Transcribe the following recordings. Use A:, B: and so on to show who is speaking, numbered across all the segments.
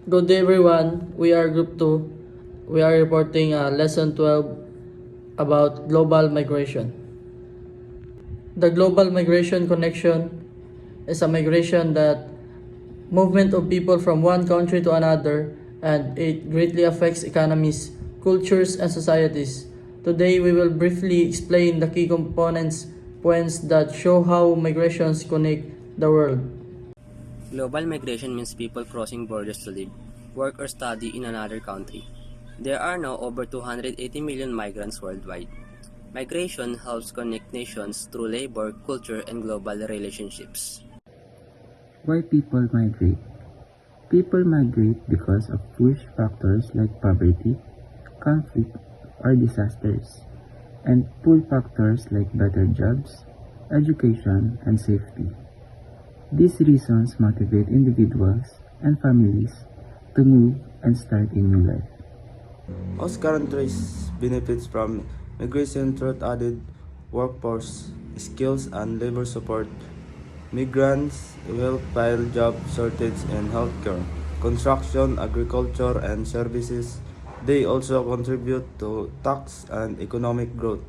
A: Good day everyone, we are Group 2. We are reporting Lesson 12 about global migration. The global migration connection is a migration that movement of people from one country to another, and it greatly affects economies, cultures, and societies. Today we will briefly explain the key components points that show how migrations connect the world.
B: Global migration means people crossing borders to live, work, or study in another country. There are now over 280 million migrants worldwide. Migration helps connect nations through labor, culture, and global relationships.
C: Why people migrate? People migrate because of push factors like poverty, conflict, or disasters, and pull factors like better jobs, education, and safety. These reasons motivate individuals and families to move and start a new life.
D: Most countries benefits from migration through added workforce, skills, and labor support. Migrants will fill job shortage in healthcare, construction, agriculture, and services. They also contribute to tax and economic growth.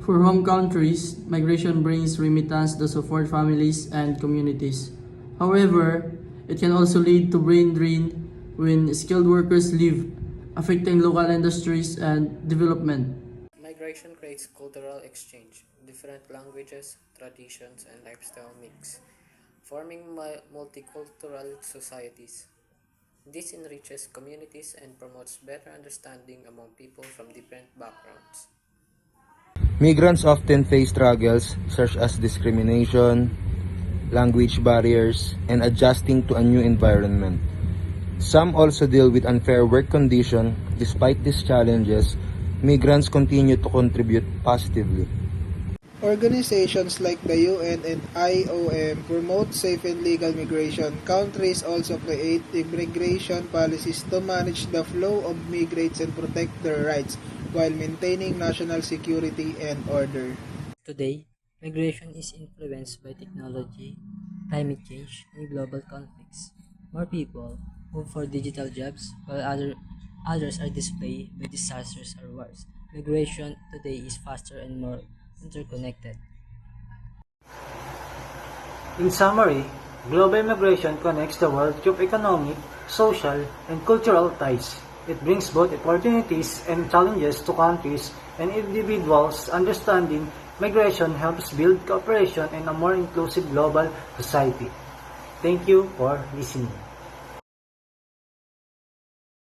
A: For home countries, migration brings remittance to support families and communities. However, it can also lead to brain drain when skilled workers leave, affecting local industries and development.
E: Migration creates cultural exchange, different languages, traditions, and lifestyle mix, forming multicultural societies. This enriches communities and promotes better understanding among people from different backgrounds.
F: Migrants often face struggles such as discrimination, language barriers, and adjusting to a new environment. Some also deal with unfair work conditions. Despite these challenges, migrants continue to contribute positively.
G: Organizations like the UN and IOM promote safe and legal migration. Countries also create immigration policies to manage the flow of migrants and protect their rights while maintaining national security and order.
H: Today, migration is influenced by technology, climate change, and global conflicts. More people move for digital jobs, while others are displaced by disasters or wars. Migration today is faster and more interconnected.
I: In summary, global migration connects the world through economic, social, and cultural ties. It brings both opportunities and challenges to countries and individuals. Understanding migration helps build cooperation and a more inclusive global society. Thank you for listening.